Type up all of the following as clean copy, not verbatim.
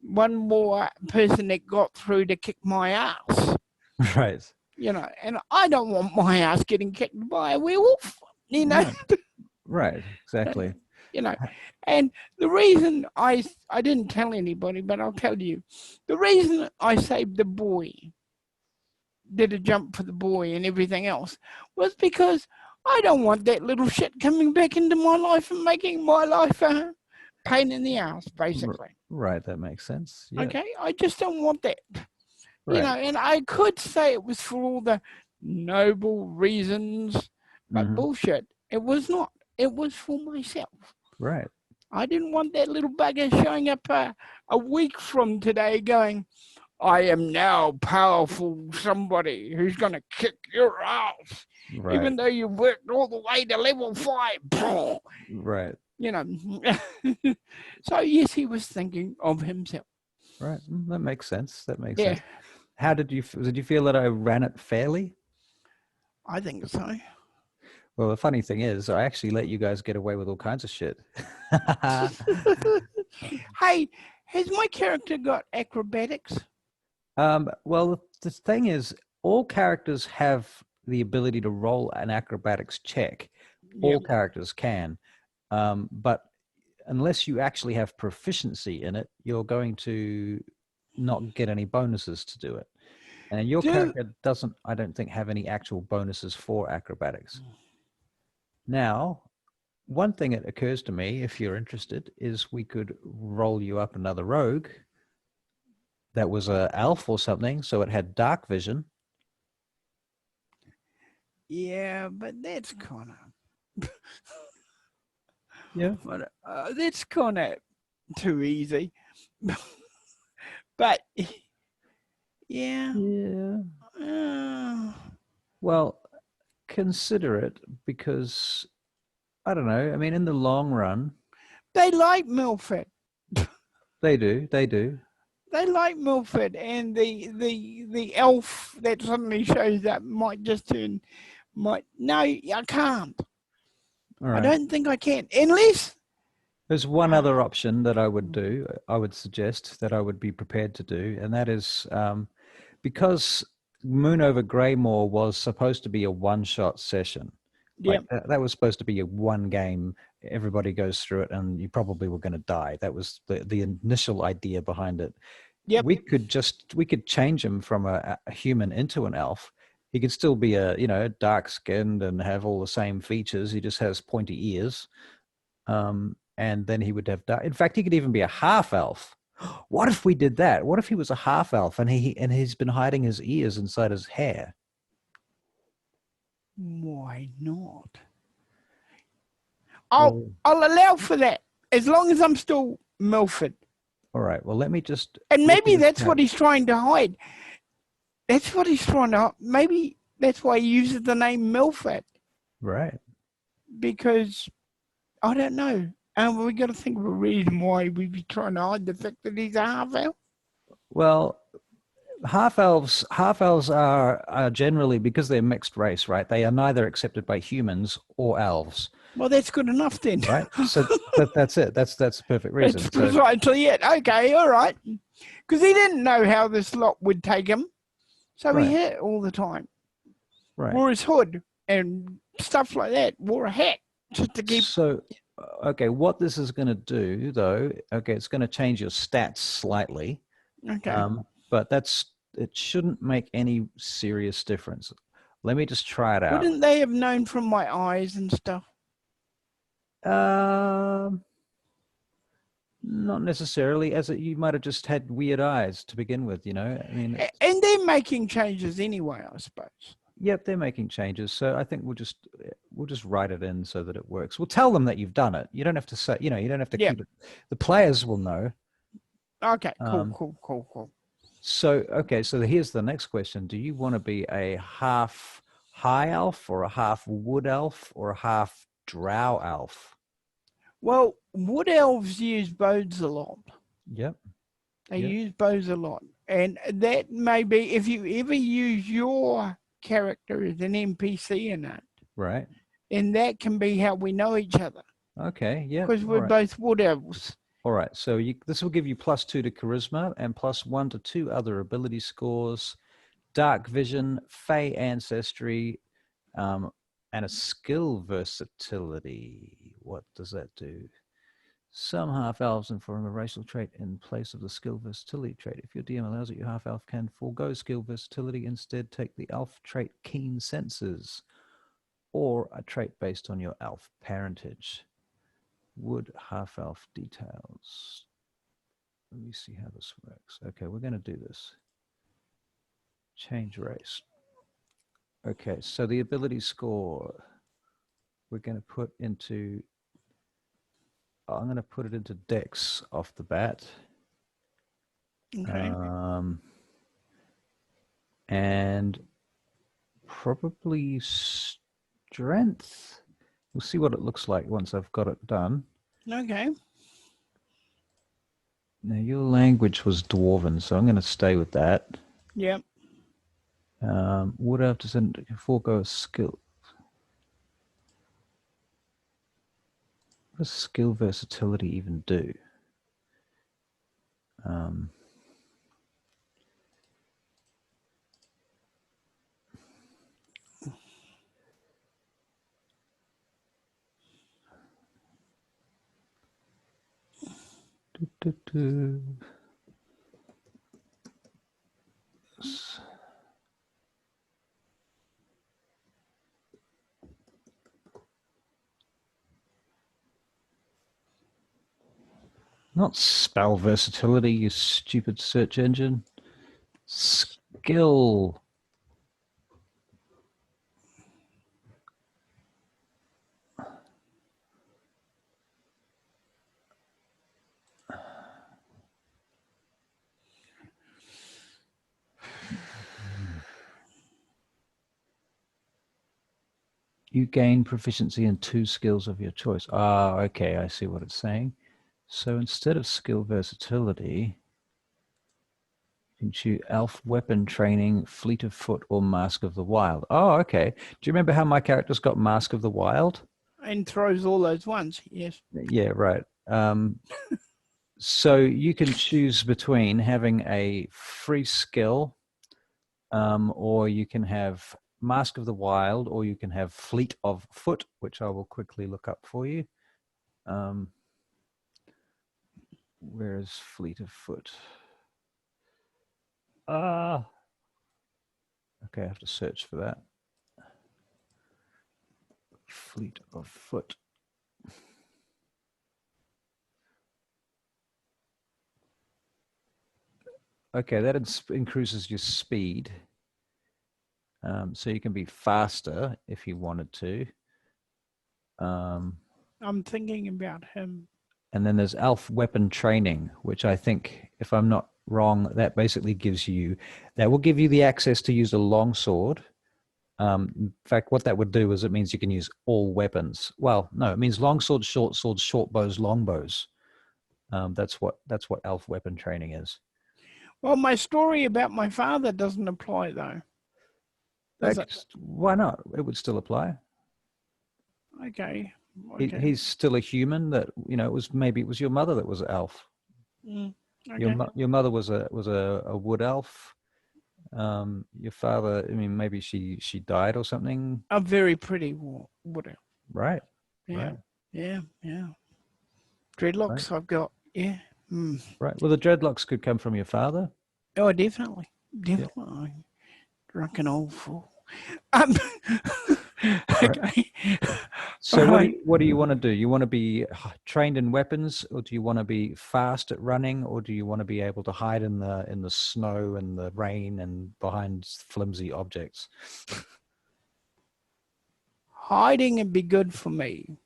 one more person that got through to kick my ass. Right. You know, and I don't want my ass getting kicked by a werewolf, you know. Right, exactly. You know, and the reason I didn't tell anybody, but I'll tell you, the reason I saved the boy, did a jump for the boy and everything else, was because I don't want that little shit coming back into my life and making my life a pain in the ass, basically. Right, that makes sense. Yeah. Okay, I just don't want that. Right. You know, and I could say it was for all the noble reasons, but bullshit. It was not. It was for myself. Right. I didn't want that little bugger showing up a week from today going, I am now powerful somebody who's going to kick your ass, even though you've worked all the way to level 5. Right. You know. So, yes, he was thinking of himself. Right. That makes sense. That makes sense. How did you feel that I ran it fairly? I think so. Well, the funny thing is, I actually let you guys get away with all kinds of shit. Hey, has my character got acrobatics? Well, the thing is, all characters have the ability to roll an acrobatics check. All characters can. But unless you actually have proficiency in it, you're going to not get any bonuses to do it. And your character doesn't, I don't think, have any actual bonuses for acrobatics. Now, one thing that occurs to me, if you're interested, is we could roll you up another rogue that was an elf or something, so it had dark vision. Yeah, but that's kind of... Yeah. But, that's kind of too easy. But, yeah. Well, consider it, because, I don't know, I mean, in the long run... They like Milford. They do. They like Milford, and the elf that suddenly shows up might just turn... No, I can't. Right. I don't think I can, unless... There's one other option that I would suggest that I would be prepared to do, and that is because Moon over Graymoor was supposed to be a one-shot session. Yeah. Like that was supposed to be a one game, everybody goes through it, and you probably were going to die. That was the initial idea behind it. Yep. We could change him from a human into an elf. He could still be dark-skinned and have all the same features. He just has pointy ears. And then he would have in fact, he could even be a half elf. What if we did that? What if he was a half elf and he's been hiding his ears inside his hair? Why not? I'll allow for that, as long as I'm still Milford. All right. Well, let me just... And maybe that's what he's trying to hide. That's what he's trying to... Maybe that's why he uses the name Milford. Right. Because, I don't know. We got to think of a reason why we'd be trying to hide the fact that he's a half-elf. Well, half-elves are generally, because they're mixed race, right? They are neither accepted by humans or elves. Well, that's good enough then. Right. So that's it. That's the perfect reason. That's precisely it. Okay, all right. Because he didn't know how this lot would take him. So he hit it all the time. Right. Wore his hood and stuff like that. Wore a hat just to keep... So... Okay, what this is going to do, though, it's going to change your stats slightly. Okay. But it shouldn't make any serious difference. Let me just try it out. Wouldn't they have known from my eyes and stuff? Not necessarily, you might have just had weird eyes to begin with, I mean... And they're making changes anyway, I suppose. Yep, they're making changes. So I think we'll just write it in so that it works. We'll tell them that you've done it. You don't have to say, you don't have to keep it. The players will know. Okay, cool. So, so here's the next question. Do you want to be a half high elf or a half wood elf or a half drow elf? Well, wood elves use bows a lot. Yep. They use bows a lot. And that may be, if you ever use your character as an NPC in it, right? And that can be how we know each other. Okay, yeah. Because we're both wood elves. All right. So this will give you +2 to charisma and +1 to 2 other ability scores, dark vision, fey ancestry, and a skill versatility. What does that do? Some half-elves inform a racial trait in place of the skill versatility trait. If your DM allows it, your half-elf can forego skill versatility, instead take the elf trait keen senses, or a trait based on your elf parentage. Wood half-elf details. Let me see how this works. Okay, we're going to do this. Change race. Okay, so the ability score, we're going to put into, I'm going to put it into Dex off the bat. Okay. And probably strength. We'll see what it looks like once I've got it done. Okay. Now, your language was Dwarven, so I'm going to stay with that. Yep. Would I have to send forego a skill? What does skill versatility even do? Not spell versatility, you stupid search engine. Skill. You gain proficiency in 2 skills of your choice. Ah, okay, I see what it's saying. So instead of skill versatility, you can choose elf weapon training, fleet of foot, or mask of the wild. Oh, okay. Do you remember how my character's got mask of the wild? And throws all those ones. Yes. Yeah, right. So you can choose between having a free skill, or you can have Mask of the Wild, or you can have Fleet of Foot, which I will quickly look up for you. Where is Fleet of Foot? Okay, I have to search for that. Fleet of Foot. Okay, that increases your speed. So you can be faster if you wanted to. I'm thinking about him. And then there's elf weapon training, which I think, if I'm not wrong, that basically that will give you the access to use a long sword. In fact, what that would do is it means you can use all weapons. Well, no, it means long swords, short bows, long bows. That's what elf weapon training is. Well, my story about my father doesn't apply though. Does it? Why not? It would still apply. Okay. He's still a human. That maybe it was your mother that was an elf. Okay. Your mother was a wood elf. Your father, I mean, maybe she died or something. A very pretty wood. Right. Yeah. Right. Yeah. Yeah. Dreadlocks. Right. I've got. Yeah. Right. Well, the dreadlocks could come from your father. Oh, definitely. Definitely. Yeah. Drunken old fool. Okay. So what do you want to do? You want to be trained in weapons, or do you want to be fast at running, or do you want to be able to hide in the snow and the rain and behind flimsy objects? Hiding would be good for me,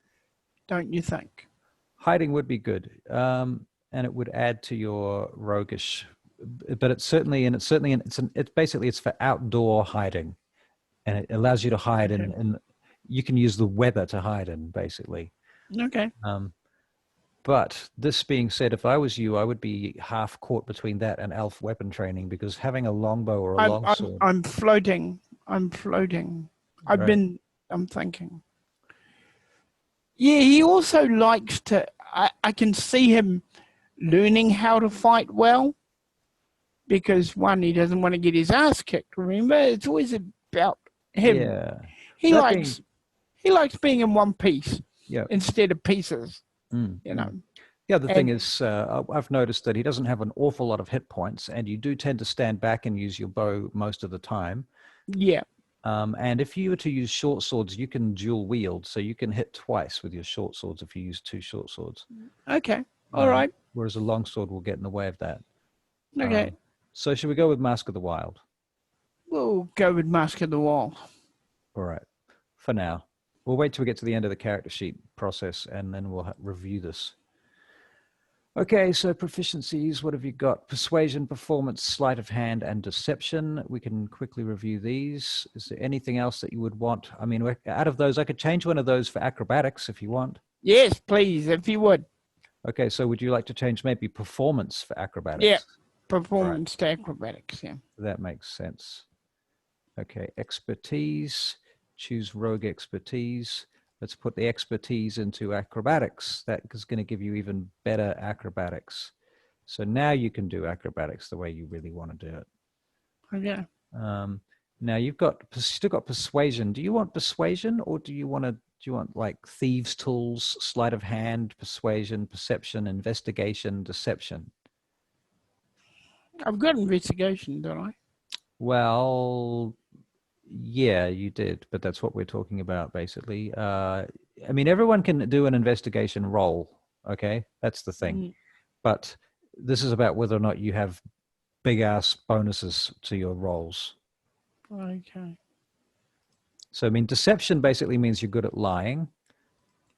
don't you think? Hiding would be good, and it would add to your roguish. But it's basically for outdoor hiding, and it allows you to hide in. You can use the weather to hide in, basically. Okay. But this being said, if I was you, I would be half caught between that and elf weapon training, because having a longbow or a longsword. I'm floating. I'm thinking. Yeah, he also likes to. I can see him learning how to fight well, because one, he doesn't want to get his ass kicked. Remember, it's always about him. Yeah. He That likes he likes being in one piece yeah. instead of pieces. Mm, You know. The other thing And is, I've noticed that he doesn't have an awful lot of hit points, and you do tend to stand back and use your bow most of the time. yeah, And if you were to use short swords, you can dual wield, so you can hit twice with your short swords if you use two short swords. okay, all right, Whereas a long sword will get in the way of that. okay. So should we go with Mask of the Wild? We'll go with Mask of the Wild. All right, for now. We'll wait till we get to the end of the character sheet process, and then we'll review this. Okay, so proficiencies, what have you got? Persuasion, performance, sleight of hand, and deception. We can quickly review these. Is there anything else that you would want? I mean, out of those, I could change one of those for acrobatics if you want. Yes, please, if you would. Okay, so would you like to change maybe performance for acrobatics? Yeah, performance to acrobatics, yeah. That makes sense. Okay, expertise, choose rogue expertise. Let's put the expertise into acrobatics. That is going to give you even better acrobatics. So now you can do acrobatics the way you really want to do it. Okay. Now you've still got persuasion. Do you want persuasion, or do you want like thieves' tools, sleight of hand, persuasion, perception, investigation, deception? I've got investigation, don't I? Well, yeah, you did, but that's what we're talking about, basically. I mean, everyone can do an investigation roll, okay? That's the thing. But this is about whether or not you have big-ass bonuses to your rolls. Okay. So, I mean, deception basically means you're good at lying.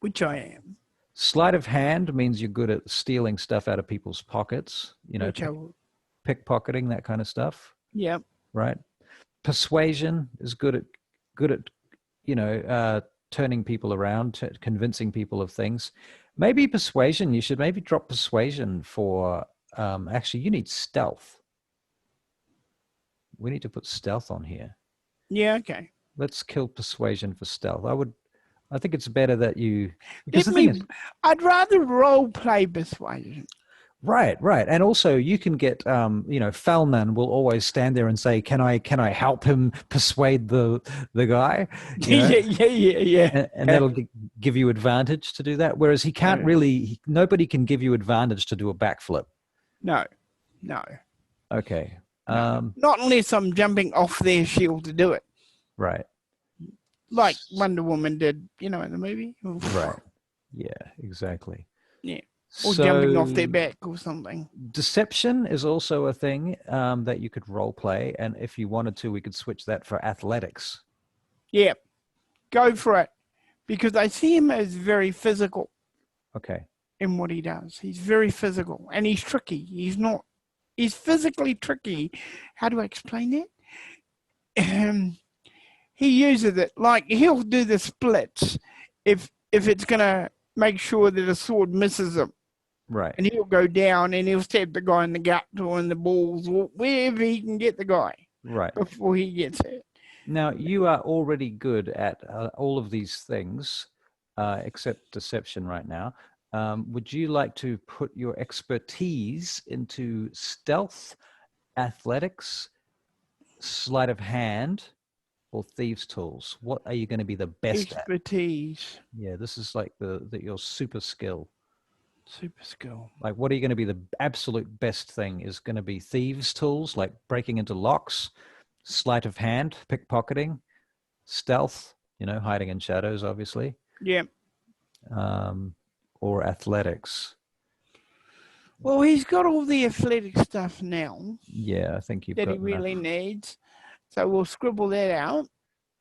Which I am. Sleight of hand means you're good at stealing stuff out of people's pockets, you know, pickpocketing, that kind of stuff. Yep. Right? Persuasion is good at you know, turning people around, convincing people of things. Maybe persuasion, you should maybe drop persuasion for actually you need stealth. We need to put stealth on here. Yeah, okay. Let's kill persuasion for stealth. I think it's better that you, because the thing is, I'd rather role play persuasion. Right. And also you can get, you know, Falnan will always stand there and say, can I help him persuade the guy? You know? Yeah. And that'll give you advantage to do that. Whereas he can't really, nobody can give you advantage to do a backflip. No. Okay. No. Not unless I'm jumping off their shield to do it. Right. Like Wonder Woman did, you know, in the movie. Right. Yeah, exactly. Yeah. Or jumping off their back or something. Deception is also a thing that you could role play. And if you wanted to, we could switch that for athletics. Yeah. Go for it. Because I see him as very physical. Okay. In what he does. He's very physical. And he's tricky. He's physically tricky. How do I explain that? He uses it. Like, he'll do the splits if it's going to make sure that a sword misses him. Right. And he'll go down and he'll stab the guy in the gut or in the balls or wherever he can get the guy. Right. Before he gets it. Now, you are already good at all of these things, except deception right now. Would you like to put your expertise into stealth, athletics, sleight of hand, or thieves' tools? What are you going to be the best at? Expertise. Yeah, this is like your super skill. Super skill. Like, what are you going to be the absolute best thing? Is going to be thieves' tools, like breaking into locks, sleight of hand, pickpocketing, stealth, you know, hiding in shadows, obviously. Yeah. Or athletics. Well, he's got all the athletic stuff now. Yeah, I think you've that got he really enough. Needs. So we'll scribble that out.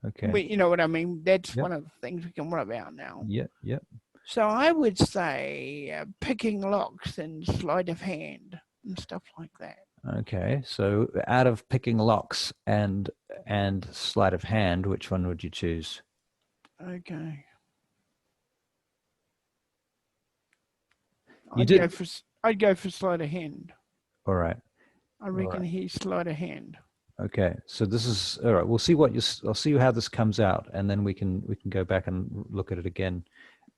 Okay. But you know what I mean? That's one of the things we can worry about now. Yep. So I would say picking locks and sleight of hand and stuff like that. Okay, so out of picking locks and sleight of hand, which one would you choose? Okay. I'd go for sleight of hand. All right. I reckon he's sleight of hand. Okay, so this is all right. We'll see I'll see how this comes out, and then we can go back and look at it again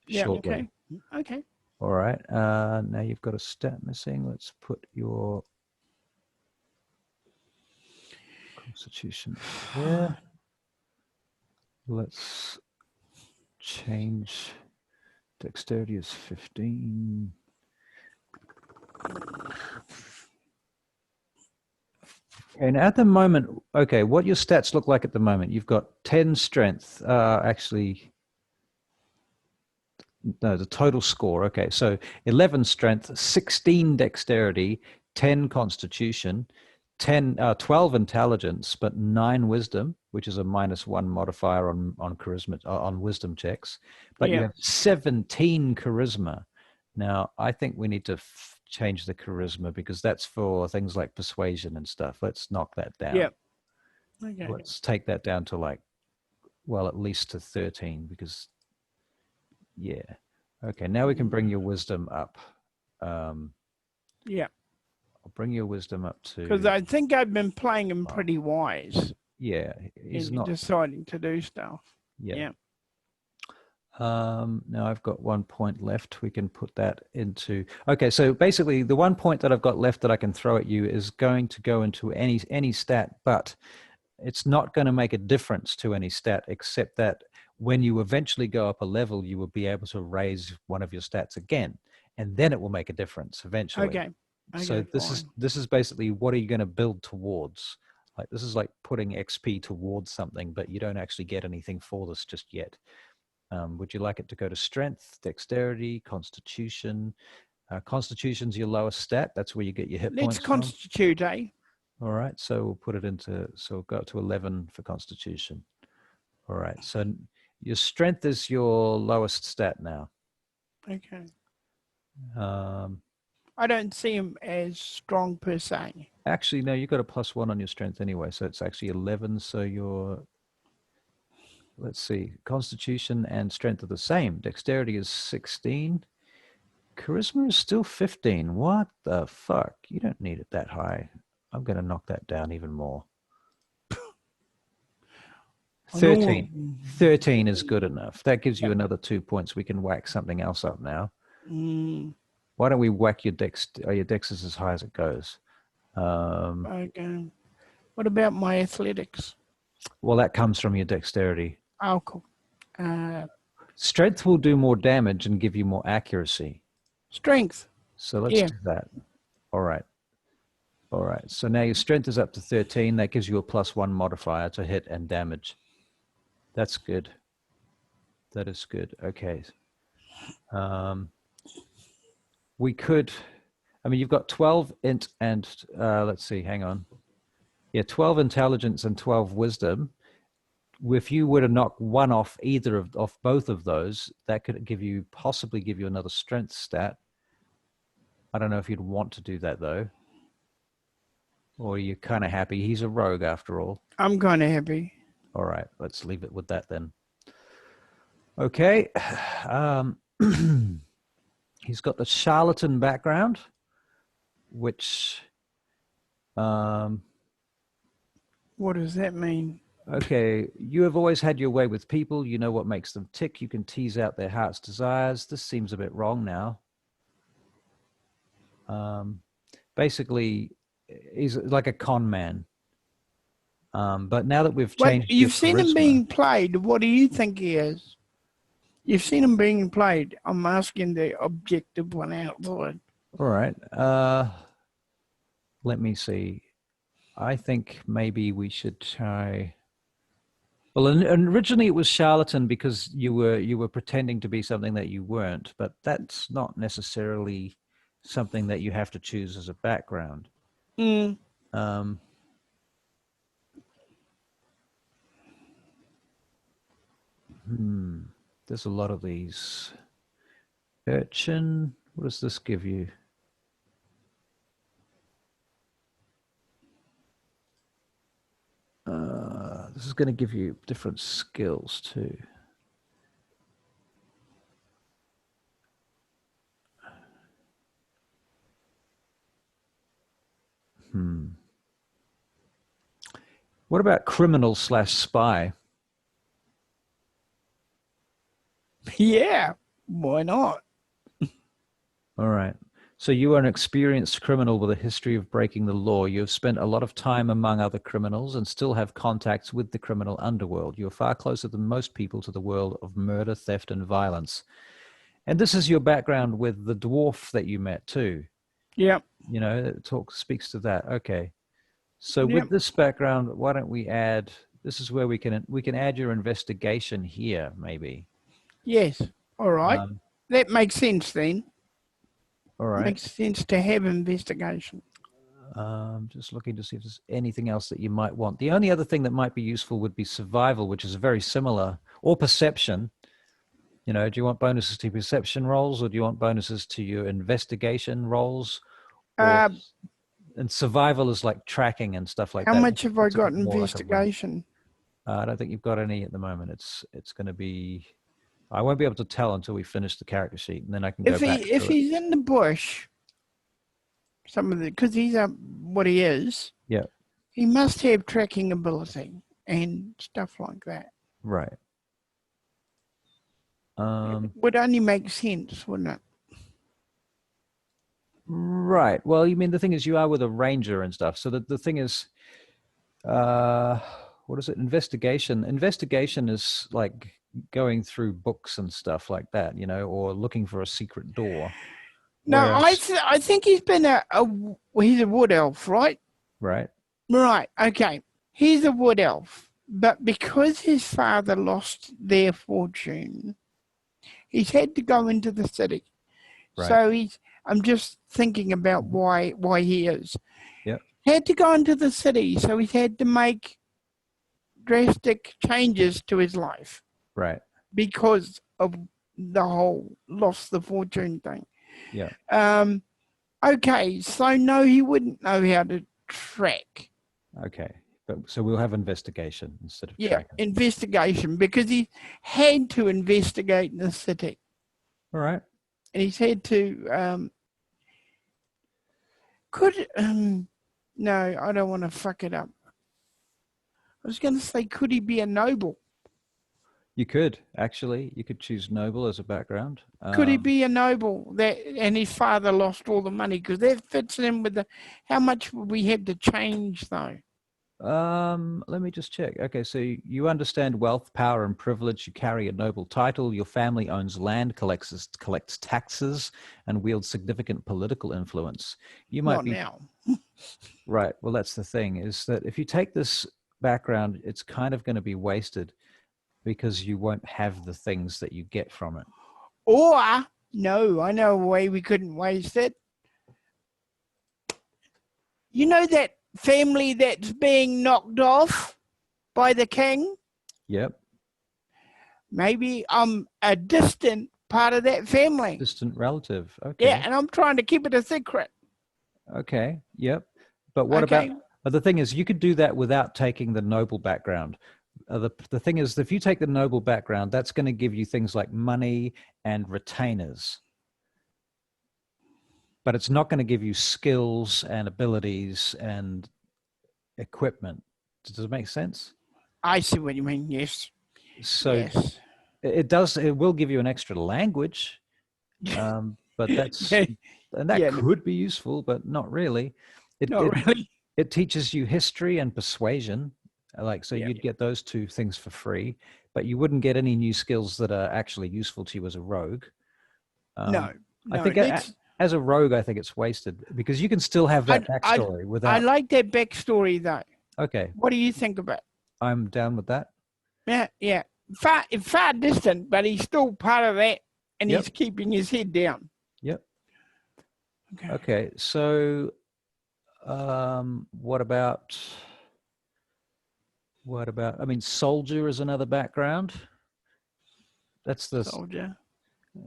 shortly. Okay. All right. Now you've got a stat missing. Let's put your constitution there. Let's change dexterity is 15. And at the moment, okay, what your stats look like at the moment? You've got 10 strength. Actually, no, the total score. Okay, so 11 strength, 16 dexterity, 10 constitution, 12 intelligence, but 9 wisdom, which is a -1 modifier on charisma, on wisdom checks. But you Yeah. have 17 charisma. Now, I think we need to change the charisma because that's for things like persuasion and stuff. Let's knock that down. Yeah. Okay. Let's take that down to like, well, at least to 13 because, yeah. Okay, now we can bring your wisdom up. Yeah. I'll bring your wisdom up Because to, I think I've been playing him pretty wise yeah, he's in not, deciding to do stuff. yeah. Yeah. Now I've got 1 point left. We can put that into, okay, so basically the 1 point that I've got left that I can throw at you is going to go into any stat, but it's not going to make a difference to any stat except that when you eventually go up a level, you will be able to raise one of your stats again, and then it will make a difference eventually. Okay. So this is basically what are you going to build towards? Like this is like putting XP towards something, but you don't actually get anything for this just yet. Would you like it to go to strength, dexterity, constitution? Constitution's your lowest stat. That's where you get your hit Let's points from. constitute, eh? All right, so we'll put it into, so we'll go up to 11 for constitution. All right, so your strength is your lowest stat now. Okay. Um, I don't see him as strong per se. Actually, no, you've got a +1 on your strength anyway, so it's actually 11. So your, let's see, constitution and strength are the same. Dexterity is 16. Charisma is still 15. What the fuck? You don't need it that high. I'm going to knock that down even more. 13. 13 is good enough. That gives you another 2 points. We can whack something else up now. Why don't we whack your dex? Your dex is as high as it goes. Okay. What about my athletics? Well, that comes from your dexterity. Oh, cool. Strength will do more damage and give you more accuracy. Strength. So let's do that. All right. All right. So now your strength is up to 13. That gives you a +1 modifier to hit and damage. That's good. That is good. Okay. We could, I mean, you've got 12 int and, let's see, hang on. Yeah, 12 intelligence and 12 wisdom. If you were to knock one off either of both of those, that could possibly give you another strength stat. I don't know if you'd want to do that though. Or you're kind of happy. He's a rogue after all. I'm kind of happy. All right, let's leave it with that then. Okay. He's got the charlatan background, which... what does that mean? Okay, you have always had your way with people. You know what makes them tick. You can tease out their heart's desires. This seems a bit wrong now. Basically, he's like a con man. But now that we've changed, you've seen him being played. What do you think he is? You've seen him being played. I'm asking the objective one outside. All right. Let me see. I think maybe we should try. Well, originally it was charlatan because you were pretending to be something that you weren't, but that's not necessarily something that you have to choose as a background. There's a lot of these. Urchin, what does this give you? This is going to give you different skills too. What about criminal/spy? Yeah, why not? All right. So you are an experienced criminal with a history of breaking the law. You have spent a lot of time among other criminals and still have contacts with the criminal underworld. You are far closer than most people to the world of murder, theft, and violence. And this is your background with the dwarf that you met too. Yep. You know, it speaks to that. Okay. So with Yep. this background, why don't we add, this is where we can add your investigation here, maybe. Yes. All right. Um, That makes sense then. all right. Makes sense to have investigation. Just looking to see if there's anything else that you might want. The only other thing that might be useful would be survival, which is very similar, or perception. You know, do you want bonuses to perception rolls, or do you want bonuses to your investigation rolls? Or Uh, and survival is like tracking and stuff like how that. much have I It's a got bit more like a rogue. investigation? I don't think you've got any at the moment. It's going to be. I won't be able to tell until we finish the character sheet, and then I can go back If through it. he's in the bush, because he's what he is, Yeah. he must have tracking ability and stuff like that. Right. It would only make sense, wouldn't it? Right. Well, you mean the thing is you are with a ranger and stuff. So the thing is, what is it? Investigation. Investigation is like going through books and stuff like that, you know, or looking for a secret door. No, Whereas, I think he's been he's a wood elf, right? right, Right. Okay. He's a wood elf, but because his father lost their fortune, he's had to go into the city. right. So I'm just thinking about why he is. Yep. Had to go into the city, so he's had to make drastic changes to his life Right. because of the whole lost the fortune thing. Yeah. Okay, so no, he wouldn't know how to track. Okay. But so we'll have investigation instead of Yeah, tracking. investigation, because he had to investigate in the city. All right. And he's had to no, I don't want to fuck it up. I was going to say, could he be a noble? You could actually. You could choose noble as a background. Could he be a noble and his father lost all the money? Because that fits in with how much would we have to change though? Let me just check. Okay, so you understand wealth, power, and privilege. You carry a noble title. Your family owns land, collects taxes, and wields significant political influence. You might Not be now. right. Well, that's the thing, is that if you take this background, it's kind of going to be wasted because you won't have the things that you get from it. Or, no, I know a way we couldn't waste it. You know that family that's being knocked off by the king? Yep. Maybe I'm a distant part of that family. Distant relative. Okay. Yeah, and I'm trying to keep it a secret. Okay. Yep. But what about, but the thing is, you could do that without taking the noble background. The thing is, if you take the noble background, that's going to give you things like money and retainers. But it's not going to give you skills and abilities and equipment. Does it make sense? I see what you mean, yes. So yes. it will give you an extra language, but that could be useful, but not really. Really. It teaches you history and persuasion. So you'd get those two things for free, but you wouldn't get any new skills that are actually useful to you as a rogue. No, I think as a rogue, I think it's wasted because you can still have that backstory without. I like that backstory though. Okay. What do you think about it? I'm down with that. Yeah. Far distant, but he's still part of that, and he's keeping his head down. Yep. Okay. So, what about? I mean, soldier is another background. That's the soldier.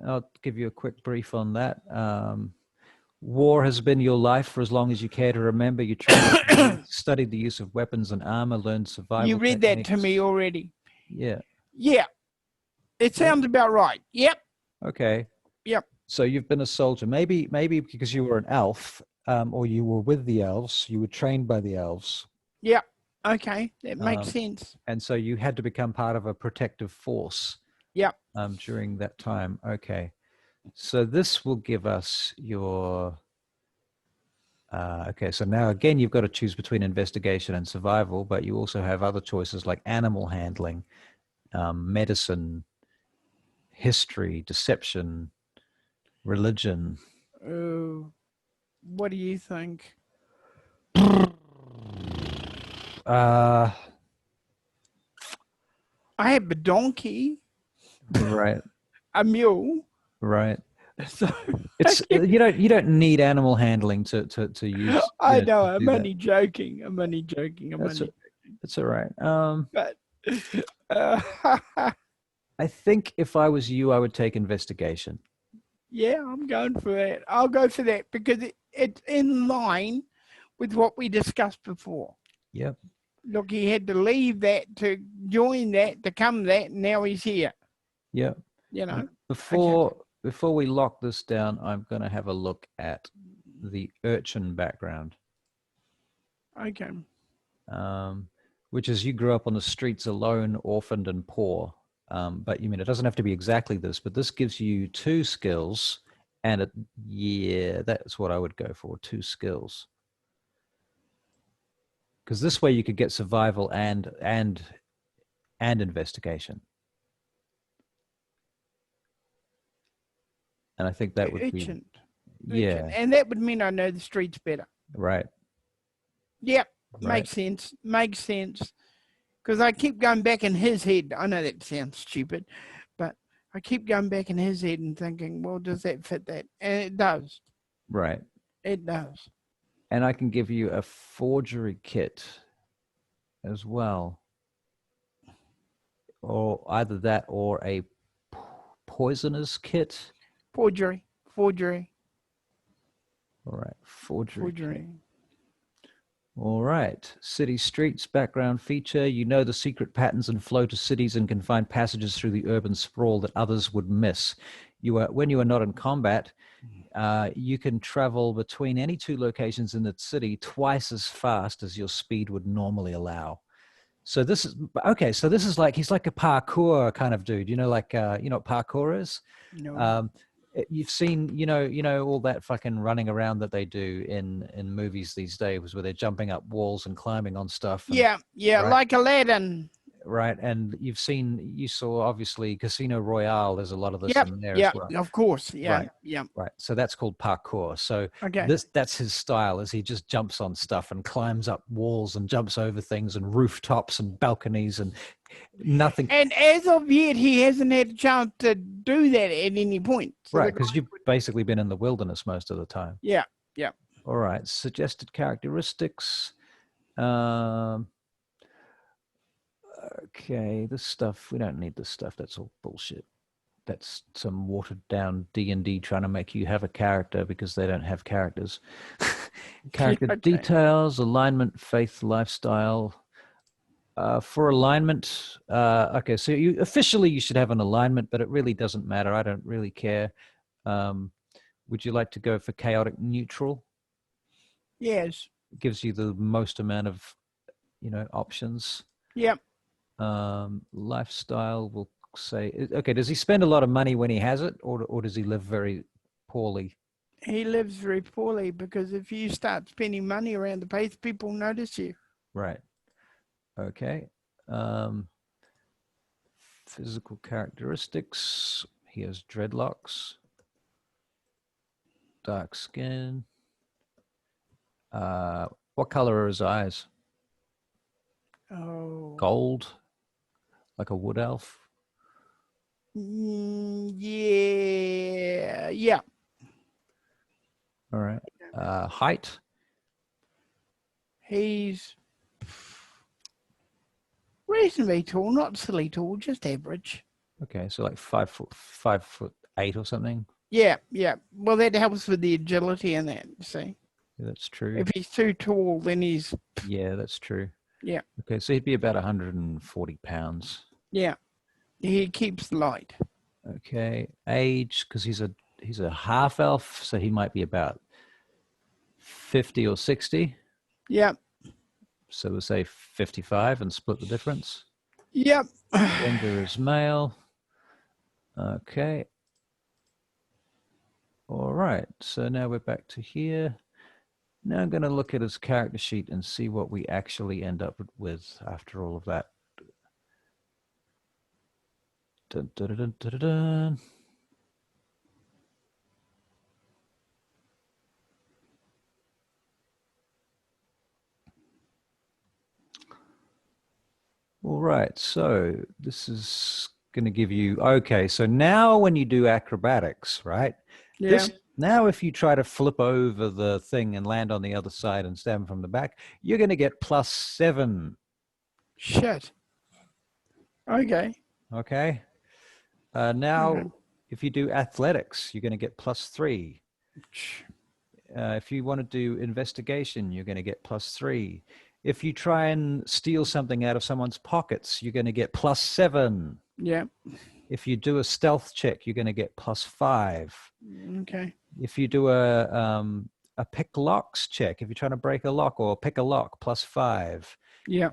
I'll give you a quick brief on that. War has been your life for as long as you care to remember. You studied the use of weapons and armor, learned survival. You read techniques. that to me already. Yeah. Yeah. It sounds about right. Yep. Okay. Yep. So you've been a soldier. Maybe because you were an elf, or you were with the elves, you were trained by the elves. Yep. Okay. That makes sense. And so you had to become part of a protective force. Yep. During that time. Okay. So this will give us your. Okay, so now again, you've got to choose between investigation and survival, but you also have other choices like animal handling, medicine, history, deception, religion. What do you think? Uh, I have a donkey, right, a mule. right. So It's you don't need animal handling to use I know. to I'm do that. only joking. I'm only joking. I'm That's only. that's all right. But uh, I think if I was you, I would take investigation. yeah, I'm going for that. I'll go for that because it's in line with what we discussed before. Yep. Look, he had to leave that to join that to come that. And now he's here. Yep. You And know. Okay. before we lock this down, I'm going to have a look at the urchin background, Okay. um, which is you grew up on the streets alone, orphaned, and poor. But you mean it doesn't have to be exactly this, but this gives you two skills, and yeah, that's what I would go for, two skills. Because this way you could get survival and investigation, and I think that would be Urgent. Urgent. yeah, And that would mean I know the streets better. right, Yep. right, Makes sense. Makes sense. Because I keep going back in his head. I know that sounds stupid, but I keep going back in his head and thinking, well, does that fit that? And it does. right. It does. And I can give you a forgery kit as well, or either that or a poisoner's kit. Forgery. Forgery. All right, forgery kit. Forgery. All right, city streets background feature. You know the secret patterns and flow to cities and can find passages through the urban sprawl that others would miss. When you are not in combat, you can travel between any two locations in the city twice as fast as your speed would normally allow. So this is okay. So this is like he's like a parkour kind of dude. Like what parkour is. No. Um, you've seen all that fucking running around that they do in movies these days, where they're jumping up walls and climbing on stuff. And Yeah. Yeah. right, Like Aladdin. right, and you saw obviously Casino Royale. There's a lot of this Yep. in there as Yep. well. Of course. Yeah. Right. Yeah. Right. So that's called parkour. So Okay. that's his style, is he just jumps on stuff and climbs up walls and jumps over things and rooftops and balconies and nothing. And as of yet, he hasn't had a chance to do that at any point. So Right, because you've basically been in the wilderness most of the time. yeah. Yeah. All right. Suggested characteristics. Um okay, this stuff, we don't need this stuff. That's all bullshit. That's some watered down D&D trying to make you have a character because they don't have characters. Character Okay. details, alignment, faith, lifestyle. For alignment, okay, so you should have an alignment, but it really doesn't matter. I don't really care. Would you like to go for chaotic neutral? Yes. It gives you the most amount of options. Yep. Lifestyle, we'll say, okay, does he spend a lot of money when he has it, or does he live very poorly? He lives very poorly because if you start spending money around the place, people notice you. Right. Okay. Physical characteristics. He has dreadlocks, dark skin. What color are his eyes? Oh. Gold, like a wood elf. Yeah. Yeah. All right. Height. He's reasonably tall, not silly tall, just average. Okay, so like 5'8" or something. Yeah, yeah. Well, that helps with the agility and that, see. Yeah, that's true. If he's too tall, then he's... Yeah, that's true. Yeah. Okay, so he'd be about 140 pounds. Yeah. He keeps light. Okay, age, because he's a half elf, so he might be about 50 or 60. Yeah. So we'll say 55 and split the difference. Yep. Gender is male. Okay. All right, so now we're back to here. Now I'm going to look at his character sheet and see what we actually end up with after all of that. Dun, dun, dun, dun, dun, dun. All right, so this is going to give you, okay, so now when you do acrobatics, right? Yeah. Now if you try to flip over the thing and land on the other side and stab from the back, you're going to get +7. Shit. Okay. Okay. Now, Okay. if you do athletics, you're going to get +3. If you want to do investigation, you're going to get +3. If you try and steal something out of someone's pockets, you're going to get +7. Yeah. If you do a stealth check, you're going to get +5. Okay. If you do a pick locks check, if you're trying to break a lock or pick a lock, +5. Yeah.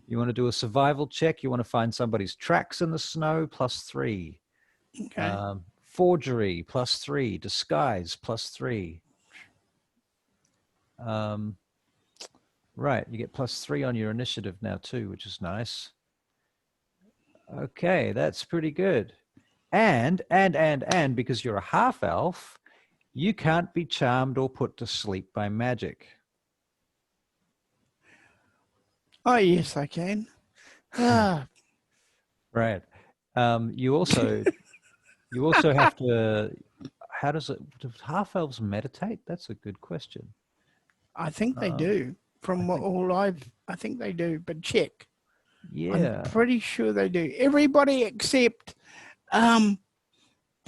You want to do a survival check, you want to find somebody's tracks in the snow, +3. Okay. Forgery, +3. Disguise, +3. Right, you get +3 on your initiative now too, which is nice. Okay, that's pretty good. And because you're a half elf, you can't be charmed or put to sleep by magic. Oh, yes, I can. Ah. Right. You also have to. How do half elves meditate? That's a good question. I think they do. From what I think they do, but check. Yeah. I'm pretty sure they do. Everybody except,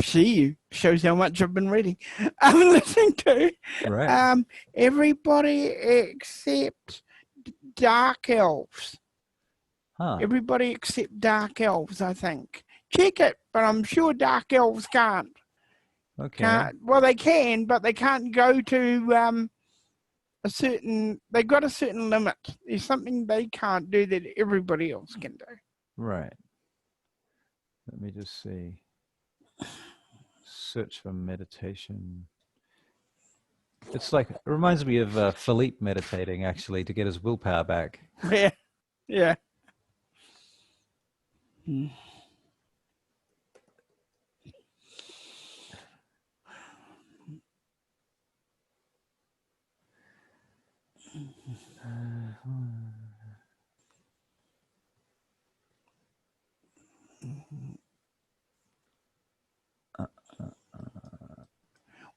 see, shows how much I've been reading. I'm listening to. Right. Everybody except dark elves. Huh. Everybody except dark elves, I think. Check it, but I'm sure dark elves can't. Okay. Well, they can, but they can't go to a certain. They've got a certain limit. There's something they can't do that everybody else can do. Right. Let me just see. Search for meditation. It's like, it reminds me of Philippe meditating, actually, to get his willpower back. Yeah. Yeah.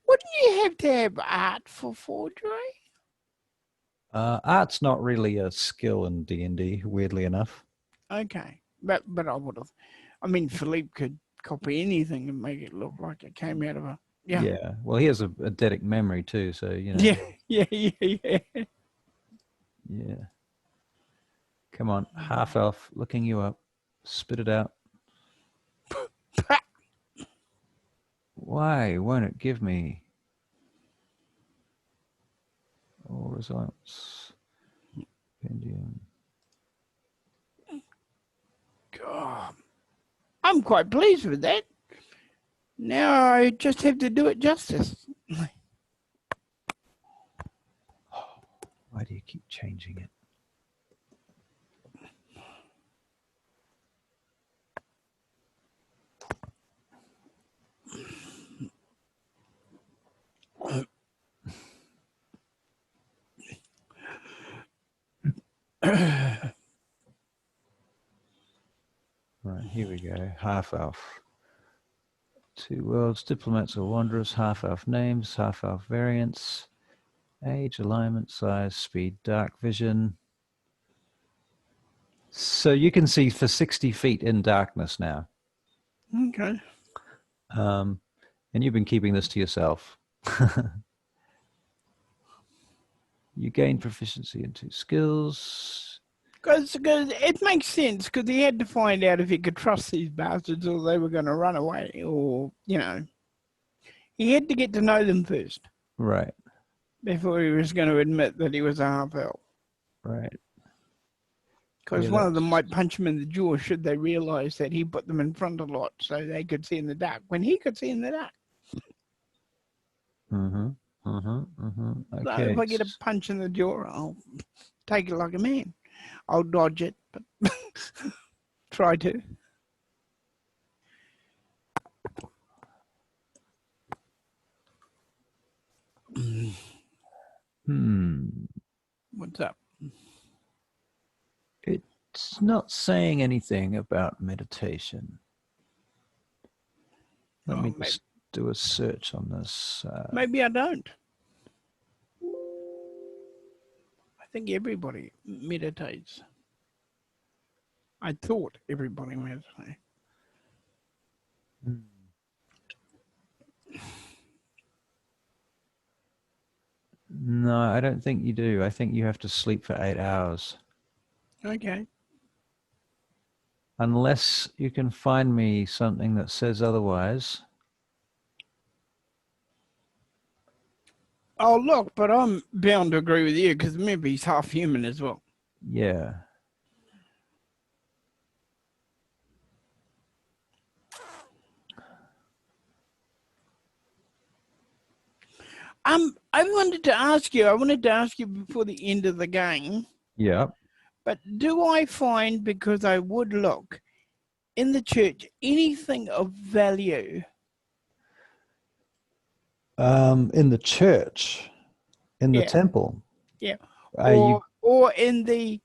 Wouldn't you have to have art for forgery? Art's not really a skill in D&D, weirdly enough. Okay. But I would have. I mean, Philippe could copy anything and make it look like it came out of a. Yeah. Yeah. Well, he has a eidetic memory too, so, you know. Yeah. Yeah. Yeah. Yeah. Come on, half elf, looking you up. Spit it out. Why won't it give me all results? Compendium. God. I'm quite pleased with that. Now I just have to do it justice. Why do you keep changing it? Right, here we go. Half elf. 2 worlds, diplomats or wanderers, half elf names, half elf variants, age, alignment, size, speed, dark vision. So you can see for 60 feet in darkness now. Okay. And you've been keeping this to yourself. You gain proficiency in 2 skills. Because it makes sense, because he had to find out if he could trust these bastards or they were going to run away, or, you know. He had to get to know them first. Right. Before he was going to admit that he was a half-elf. Right. Because Yeah, one of them might punch him in the jaw should they realise that he put them in front a lot so they could see in the dark, when he could see in the dark. Mm-hmm. Mm-hmm. Mm-hmm. So if Okay. I get a punch in the jaw, I'll take it like a man. I'll dodge it, but try to. What's up? It's not saying anything about meditation. Let Oh, me just do a search on this. maybe I don't. I think everybody meditates. I thought everybody meditates. No, I don't think you do. I think you have to sleep for 8 hours. Okay. Unless you can find me something that says otherwise. Oh, look, but I'm bound to agree with you because maybe he's half human as well. Yeah. I wanted to ask you before the end of the game, Yeah. but do I find, because I would look in the church, anything of value? In the church, in the Yeah, temple. yeah. You Or in the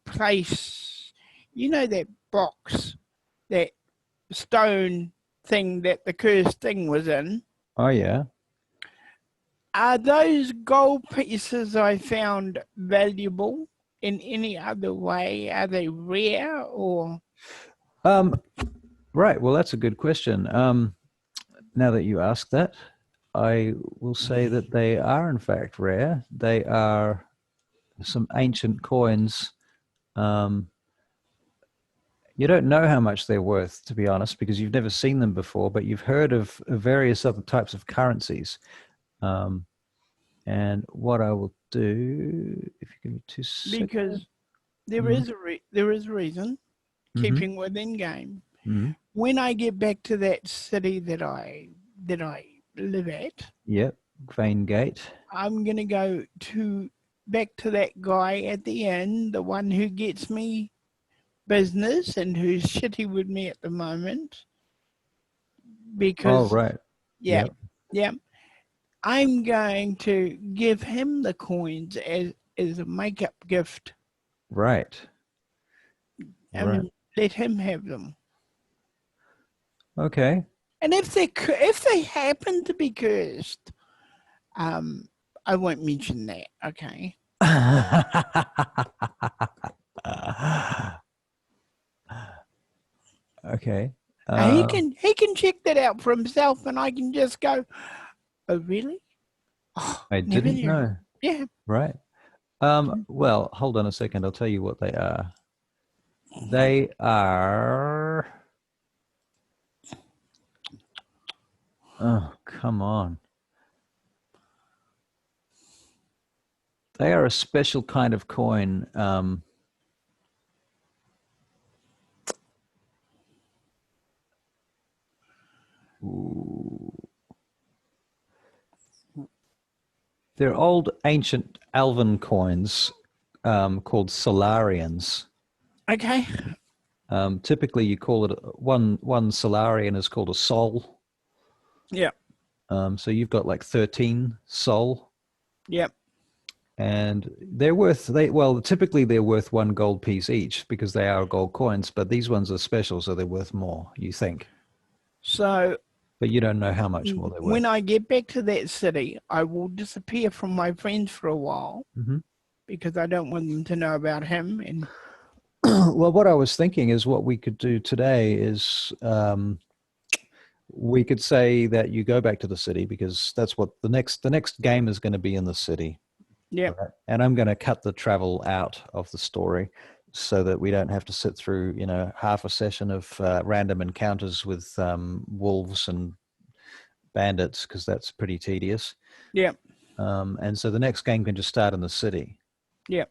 place, you know, that box, that stone thing that the cursed thing was in. Oh yeah. Are those gold pieces I found valuable in any other way? Are they rare or? Right. Well, that's a good question. Now that you ask that, I will say that they are in fact rare. They are some ancient coins. Um, you don't know how much they're worth, to be honest, because you've never seen them before, but you've heard of various other types of currencies. Um, and what I will do, if you give me 2 seconds. Because Mm-hmm. there is a reason, Mm-hmm. keeping within game. Mm-hmm. When I get back to that city that I live at, Yep. Vein Gate. I'm gonna go to back to that guy at the end, the one who gets me business and who's shitty with me at the moment. Oh, Because right. yeah, Yep. yeah, I'm going to give him the coins as a makeup gift. Right. I Right. mean, let him have them. Okay. And if they happen to be cursed, um, I won't mention that. Okay. Okay. Now he can check that out for himself, and I can just go, oh really? Oh, I never didn't knew. know. Yeah. Right. Well, hold on a second. I'll tell you what they are. They are. Oh, come on. They are a special kind of coin. They're old ancient Alvan coins called solarians. Okay. Typically, you call it one solarian is called a sol. Yeah. So you've got like 13 sol, Yep. and typically they're worth one gold piece each because they are gold coins. But these ones are special, so they're worth more. You think, So but you don't know how much more they're worth. when I get back to that city, I will disappear from my friends for a while Mm-hmm. because I don't want them to know about him. And Well, what I was thinking is what we could do today is we could say that you go back to the city because that's what the next game is going to be in the city. yeah, Right. And I'm going to cut the travel out of the story so that we don't have to sit through, half a session of random encounters with wolves and bandits because that's pretty tedious. yeah, And so the next game can just start in the city. yeah.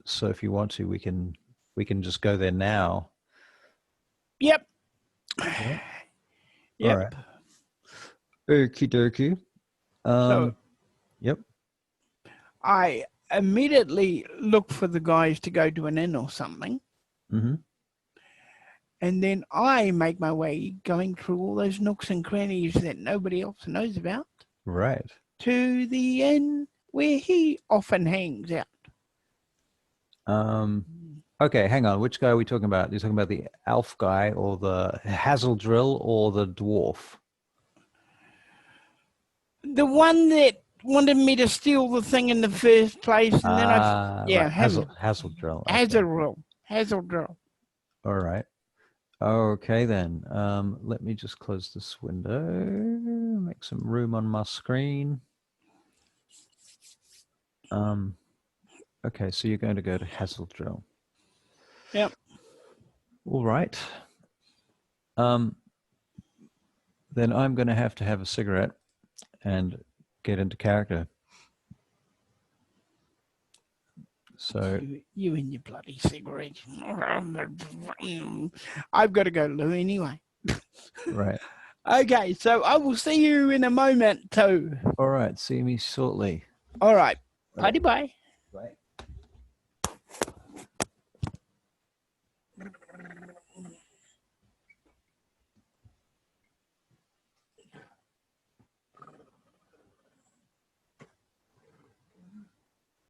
So if you want to, we can just go there now. Yep. Yeah. All Yep. right. Okie dokie. So Yep. I immediately look for the guys to go to an inn or something. Mm-hmm. And then I make my way going through all those nooks and crannies that nobody else knows about Right. to the inn where he often hangs out. Okay, hang on. Which guy are we talking about? You're talking about the elf guy or the Hazeldrill or the dwarf? The one that wanted me to steal the thing in the first place, and then Right. him. Hazeldrill. Okay. Hazelrill. All right. Okay then. Let me just close this window. Make some room on my screen. Okay, so you're going to go to Hazeldrill. Yep. All right. Then I'm going to have a cigarette and get into character. So You and your bloody cigarette. I've got to go, Lou, anyway. right. Okay, so I will see you in a moment too. All right. See me shortly. All right. All right. Bye bye.